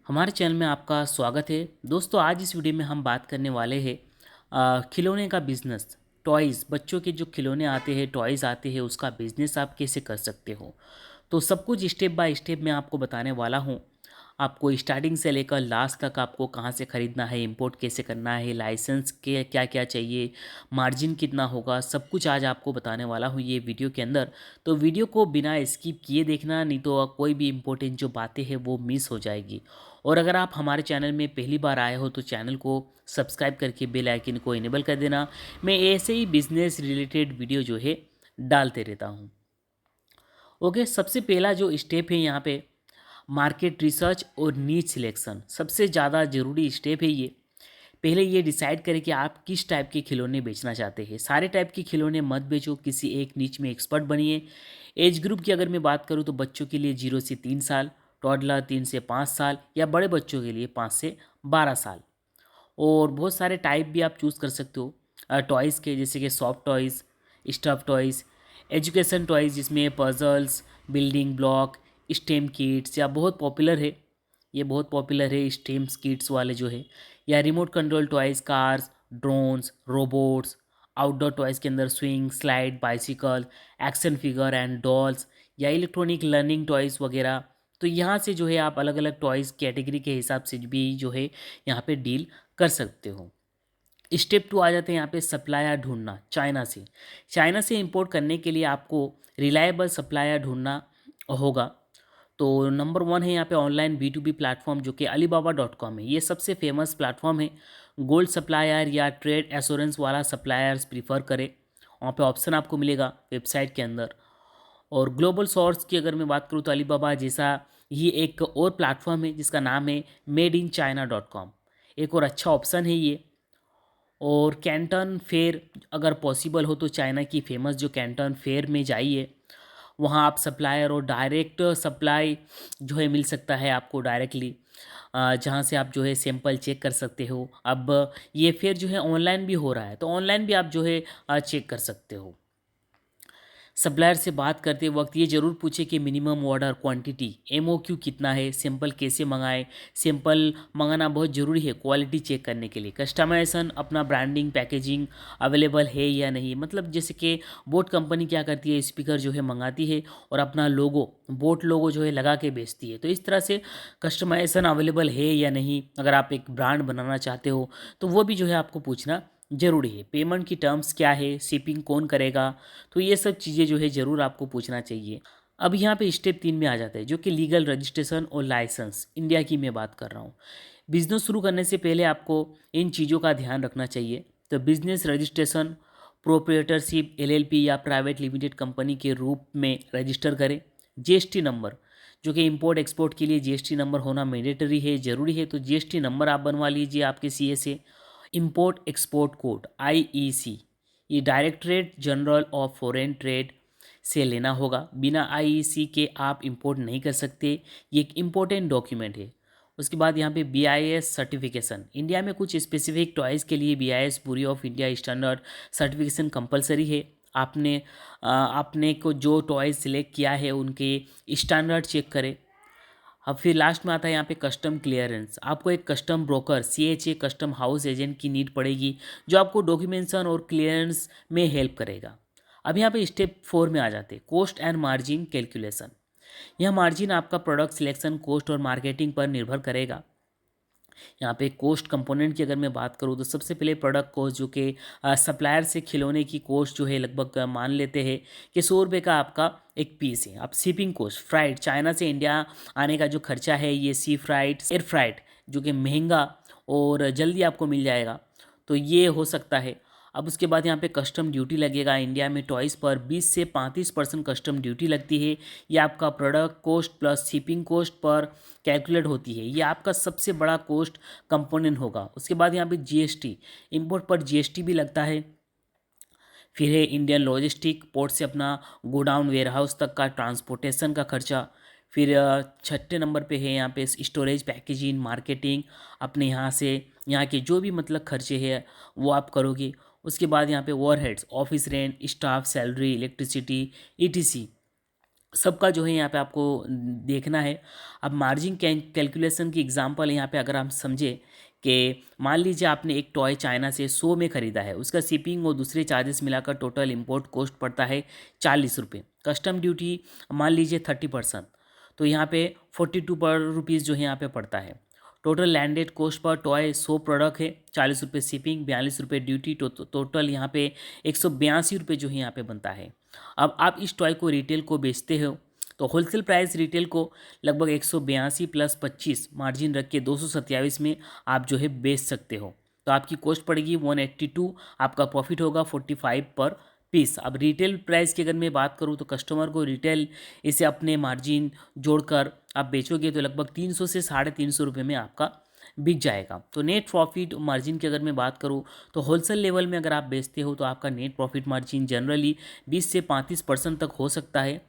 हमारे चैनल में आपका स्वागत है। दोस्तों, आज इस वीडियो में हम बात करने वाले हैं खिलौने का बिजनेस। टॉयज़, बच्चों के जो खिलौने आते हैं, टॉयज़ आते हैं, उसका बिजनेस आप कैसे कर सकते हो। तो सब कुछ स्टेप बाय स्टेप मैं आपको बताने वाला हूँ। आपको स्टार्टिंग से लेकर लास्ट तक आपको कहाँ से ख़रीदना है, इंपोर्ट कैसे करना है, लाइसेंस के क्या क्या चाहिए, मार्जिन कितना होगा, सब कुछ आज आपको बताने वाला हूँ ये वीडियो के अंदर। तो वीडियो को बिना स्किप किए देखना, नहीं तो कोई भी इम्पोर्टेंट जो बातें हैं वो मिस हो जाएगी। और अगर आप हमारे चैनल में पहली बार आए हो तो चैनल को सब्सक्राइब करके बेल आइकन को इनेबल कर देना। मैं ऐसे ही बिजनेस रिलेटेड वीडियो जो है डालते रहता हूँ। ओके, सबसे पहला जो स्टेप है यहाँ पे मार्केट रिसर्च और नीड सिलेक्शन, सबसे ज़्यादा ज़रूरी स्टेप है ये। पहले ये डिसाइड करें कि आप किस टाइप के खिलौने बेचना चाहते हैं। सारे टाइप के खिलौने मत बेचो, किसी एक नीच में एक्सपर्ट बनिए। एज ग्रुप की अगर मैं बात करूँ तो बच्चों के लिए 0 से 3 साल, टॉडलर 3 से 5 साल, या बड़े बच्चों के लिए 5 से 12 साल। और बहुत सारे टाइप भी आप चूज़ कर सकते हो टॉयज़ के, जैसे कि soft toys, stuff toys, education toys जिसमें puzzles, building block, STEM kits, या बहुत पॉपुलर है, ये बहुत पॉपुलर है स्टेम किट्स वाले जो है, या remote control toys, cars, drones, robots. Outdoor toys के अंदर swing, slide, bicycle, action figure and dolls, या इलेक्ट्रॉनिक लर्निंग टॉयज़ वगैरह। तो यहाँ से जो है आप अलग अलग टॉयज़ कैटेगरी के हिसाब से भी जो है यहाँ पे डील कर सकते हो। स्टेप 2 आ जाते हैं यहाँ पे सप्लायर ढूंढना चाइना से। चाइना से इंपोर्ट करने के लिए आपको रिलायबल सप्लायर ढूंढना होगा। तो नंबर 1 है यहाँ पे ऑनलाइन B2B प्लेटफॉर्म, जो कि alibaba.com है। ये सबसे फेमस प्लेटफॉर्म है। गोल्ड सप्लायर या ट्रेड एश्योरेंस वाला सप्लायर्स प्रीफर करें, वहाँ पे ऑप्शन आपको मिलेगा वेबसाइट के अंदर। और ग्लोबल सोर्स की अगर मैं बात करूँ तो अलीबाबा जैसा ही एक और प्लेटफॉर्म है जिसका नाम है madeinchina.com, एक और अच्छा ऑप्शन है ये। और कैंटन फेयर, अगर पॉसिबल हो तो चाइना की फेमस जो कैंटन फेयर में जाइए, वहाँ आप सप्लायर और डायरेक्ट सप्लाई जो है मिल सकता है आपको डायरेक्टली, जहाँ से आप जो है सैंपल चेक कर सकते हो। अब ये फेयर जो है ऑनलाइन भी हो रहा है, तो ऑनलाइन भी आप जो है चेक कर सकते हो। सप्लायर से बात करते वक्त ये ज़रूर पूछे कि मिनिमम ऑर्डर क्वांटिटी MOQ कितना है, सैंपल कैसे मंगाएं। सैंपल मंगाना बहुत ज़रूरी है क्वालिटी चेक करने के लिए। कस्टमाइजेशन, अपना ब्रांडिंग, पैकेजिंग अवेलेबल है या नहीं। मतलब जैसे कि बोट कंपनी क्या करती है, स्पीकर जो है मंगाती है और अपना लोगो, बोट लोगो जो है लगा के बेचती है। तो इस तरह से कस्टमाइजेशन अवेलेबल है या नहीं, अगर आप एक ब्रांड बनाना चाहते हो तो वो भी जो है आपको पूछना ज़रूरी है। पेमेंट की टर्म्स क्या है, शिपिंग कौन करेगा, तो ये सब चीज़ें जो है ज़रूर आपको पूछना चाहिए। अब यहाँ पे स्टेप 3 में आ जाता है, जो कि लीगल रजिस्ट्रेशन और लाइसेंस। इंडिया की मैं बात कर रहा हूँ। बिजनेस शुरू करने से पहले आपको इन चीज़ों का ध्यान रखना चाहिए। तो बिजनेस रजिस्ट्रेशन, प्रोप्रिएटरशिप, LLP या प्राइवेट लिमिटेड कंपनी के रूप में रजिस्टर करें। GST नंबर, जो कि इंपोर्ट एक्सपोर्ट के लिए GST नंबर होना मैंडेटरी है, ज़रूरी है। तो GST नंबर आप बनवा लीजिए आपके CA से। इंपोर्ट एक्सपोर्ट कोड IEC, ये directorate general of foreign trade से लेना होगा। बिना IEC के आप इंपोर्ट नहीं कर सकते, ये एक इम्पोर्टेंट डॉक्यूमेंट है। उसके बाद यहाँ पे BIS सर्टिफिकेशन, इंडिया में कुछ स्पेसिफिक टॉयज़ के लिए BIS bureau of India standard certification compulsory है। आपने को जो टॉयज़ सिलेक्ट किया है उनके स्टैंडर्ड चेक करें। अब फिर लास्ट में आता है यहाँ पे कस्टम क्लियरेंस। आपको एक custom broker, CHA custom house agent की नीड पड़ेगी, जो आपको डॉक्यूमेंटेशन और क्लियरेंस में हेल्प करेगा। अब यहाँ पे स्टेप 4 में आ जाते हैं कॉस्ट एंड मार्जिन कैलकुलेशन। यह मार्जिन आपका प्रोडक्ट सिलेक्शन, कॉस्ट और मार्केटिंग पर निर्भर करेगा। यहाँ पे कॉस्ट कंपोनेंट की अगर मैं बात करूँ तो सबसे पहले प्रोडक्ट कॉस्ट, जो कि सप्लायर से खिलौने की कॉस्ट जो है लगभग मान लेते हैं कि 100 रुपये का आपका एक पीस है। अब शिपिंग कॉस्ट, फ्राइट, चाइना से इंडिया आने का जो खर्चा है, ये सी फ्राइट, एयर फ्राइट, जो कि महंगा और जल्दी आपको मिल जाएगा, तो ये हो सकता है। अब उसके बाद यहाँ पे कस्टम ड्यूटी लगेगा। इंडिया में टॉयज़ पर 20 से 35% कस्टम ड्यूटी लगती है। ये आपका product cost plus shipping cost per calculate होती है। ये आपका सबसे बड़ा कॉस्ट कंपोनेंट होगा। उसके बाद यहाँ पे GST, इंपोर्ट पर GST भी लगता है। फिर है इंडियन लॉजिस्टिक, पोर्ट से अपना गोडाउन वेयरहाउस तक का ट्रांसपोर्टेशन का खर्चा। फिर छठे नंबर पे है यहाँ पे स्टोरेज, पैकेजिंग, मार्केटिंग, अपने यहाँ से यहाँ के जो भी मतलब खर्चे हैं वो आप करोगे। उसके बाद यहाँ पे overheads, office rent, staff salary, electricity, ETC। सबका जो है यहाँ पे आपको देखना है। अब मार्जिन कैलकुलेशन की एग्जांपल यहाँ पे अगर हम समझे कि मान लीजिए आपने एक टॉय चाइना से 100 में ख़रीदा है, उसका शिपिंग और दूसरे चार्जेस मिलाकर टोटल इंपोर्ट कॉस्ट पड़ता है 40 रुपये। कस्टम ड्यूटी मान लीजिए 30%, तो यहाँ पे 42 पर रुपीज़ जो है यहाँ पे पड़ता है। Total landed cost per toy 100 product है, 40 रुपये शिपिंग, 42 रुपये ड्यूटी, टोटल यहाँ पे 182 रुपये जो है यहाँ पे बनता है। अब आप इस टॉय को रिटेल को बेचते हो तो होलसेल प्राइस रिटेल को लगभग 182 प्लस 25 मार्जिन रख के 227 में आप जो है बेच सकते हो। तो आपकी कॉस्ट पड़ेगी 182, आपका प्रॉफिट होगा 45 पर पीस। अब रिटेल प्राइस की अगर मैं बात करूँ तो कस्टमर को रिटेल इसे अपने मार्जिन जोड़कर आप बेचोगे तो लगभग 300 से 350 रुपये में आपका बिक जाएगा। तो नेट प्रॉफिट मार्जिन की अगर मैं बात करूँ तो होलसेल लेवल में अगर आप बेचते हो तो आपका नेट प्रॉफिट मार्जिन जनरली 20 से 35% तक हो सकता है,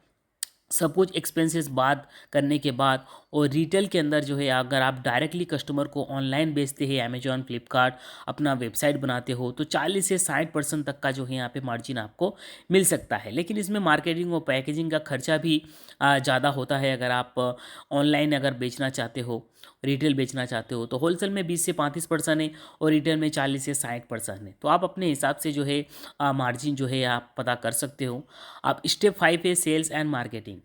सब कुछ एक्सपेंसेस बाद करने के बाद। और रिटेल के अंदर जो है अगर आप डायरेक्टली कस्टमर को ऑनलाइन बेचते हैं, अमेजॉन, फ्लिपकार्ट, अपना वेबसाइट बनाते हो, तो 40 से 60% तक का जो है यहाँ पे मार्जिन आपको मिल सकता है। लेकिन इसमें मार्केटिंग और पैकेजिंग का खर्चा भी ज़्यादा होता है। अगर आप ऑनलाइन अगर बेचना चाहते हो, रिटेल बेचना चाहते हो, तो होलसेल में 20 से 35% है और रिटेल में 40 से 60% है। तो आप अपने हिसाब से जो है मार्जिन जो है आप पता कर सकते हो। अब स्टेप 5 है सेल्स एंड मार्केटिंग।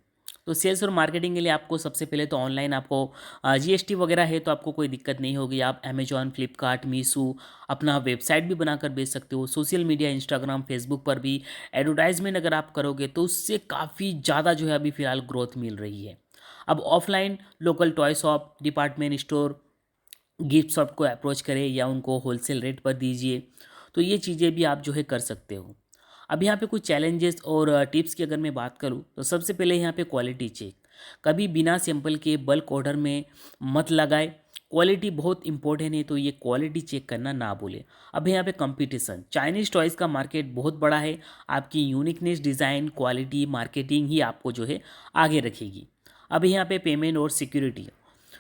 तो सेल्स और मार्केटिंग के लिए आपको सबसे पहले तो ऑनलाइन आपको जीएसटी वगैरह है तो आपको कोई दिक्कत नहीं होगी। आप अमेजॉन, फ्लिपकार्ट, मीशो अपना वेबसाइट भी बनाकर बेच सकते हो। सोशल मीडिया, इंस्टाग्राम, फेसबुक पर भी एडवर्टाइजमेंट अगर आप करोगे तो उससे काफ़ी ज़्यादा जो है अभी फ़िलहाल ग्रोथ मिल रही है। अब offline local toy shop, department store, gift shop को अप्रोच करें या उनको होलसेल रेट पर दीजिए। तो ये चीज़ें भी आप जो है कर सकते हो। अब यहाँ पे कुछ चैलेंजेस और टिप्स की अगर मैं बात करूँ तो सबसे पहले यहाँ पे क्वालिटी चेक। कभी बिना सैंपल के बल्क ऑर्डर में मत लगाए। क्वालिटी बहुत इंपॉर्टेंट है, तो ये क्वालिटी चेक करना ना भूले। अब यहाँ पे कंपटीशन, चाइनीज़ टॉयज़ का मार्केट बहुत बड़ा है। आपकी यूनिकनेस, डिज़ाइन, क्वालिटी, मार्केटिंग ही आपको जो है आगे रखेगी। अब यहाँ पे पेमेंट और सिक्योरिटी,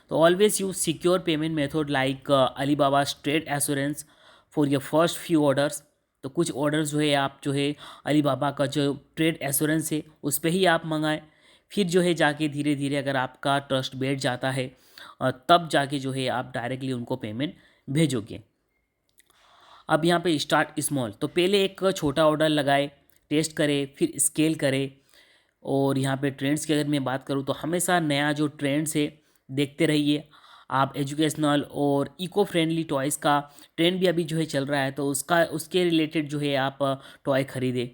तो always use secure payment method like Alibaba straight assurance for your first few orders. तो कुछ ऑर्डर्स जो है आप जो है अलीबाबा का जो ट्रेड एश्योरेंस है उस पर ही आप मंगाएं। फिर जो है जाके धीरे धीरे अगर आपका ट्रस्ट बैठ जाता है तब जाके जो है आप डायरेक्टली उनको पेमेंट भेजोगे। अब यहाँ पे स्टार्ट स्मॉल, तो पहले एक छोटा ऑर्डर लगाए, टेस्ट करें, फिर स्केल करें। और यहाँ पे ट्रेंड्स की अगर मैं बात करूँ तो हमेशा नया जो ट्रेंड्स है देखते रहिए। आप एजुकेशनल और इको फ्रेंडली टॉयज़ का ट्रेंड भी अभी जो है चल रहा है तो उसके रिलेटेड जो है आप टॉय खरीदें।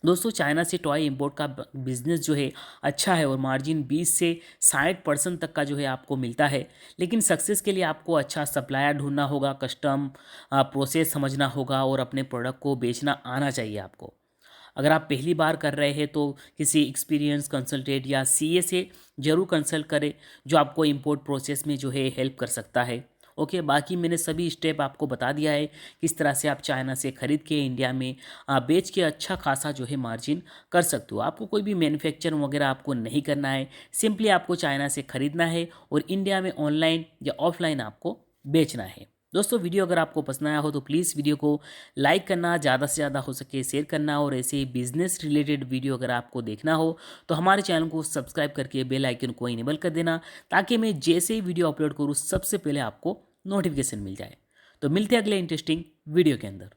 दोस्तों, चाइना से टॉय इंपोर्ट का बिज़नेस जो है अच्छा है और मार्जिन 20 से 60% तक का जो है आपको मिलता है। लेकिन सक्सेस के लिए आपको अच्छा सप्लायर ढूंढना होगा, कस्टम प्रोसेस समझना होगा और अपने प्रोडक्ट को बेचना आना चाहिए आपको। अगर आप पहली बार कर रहे हैं तो किसी एक्सपीरियंस कंसल्टेंट या सीए से ज़रूर कंसल्ट करें जो आपको इंपोर्ट प्रोसेस में जो है हेल्प कर सकता है। ओके, बाकी मैंने सभी स्टेप आपको बता दिया है किस तरह से आप चाइना से ख़रीद के इंडिया में बेच के अच्छा खासा जो है मार्जिन कर सकते हो। आपको कोई भी मैन्युफैक्चर वगैरह आपको नहीं करना है, सिंपली आपको चाइना से ख़रीदना है और इंडिया में ऑनलाइन या ऑफलाइन आपको बेचना है। दोस्तों, वीडियो अगर आपको पसंद आया हो तो प्लीज़ वीडियो को लाइक करना, ज़्यादा से ज़्यादा हो सके शेयर करना और ऐसे ही बिजनेस रिलेटेड वीडियो अगर आपको देखना हो तो हमारे चैनल को सब्सक्राइब करके बेल आइकन को इनेबल कर देना ताकि मैं जैसे ही वीडियो अपलोड करूँ सबसे पहले आपको नोटिफिकेशन मिल जाए। तो मिलते हैं अगले इंटरेस्टिंग वीडियो के अंदर।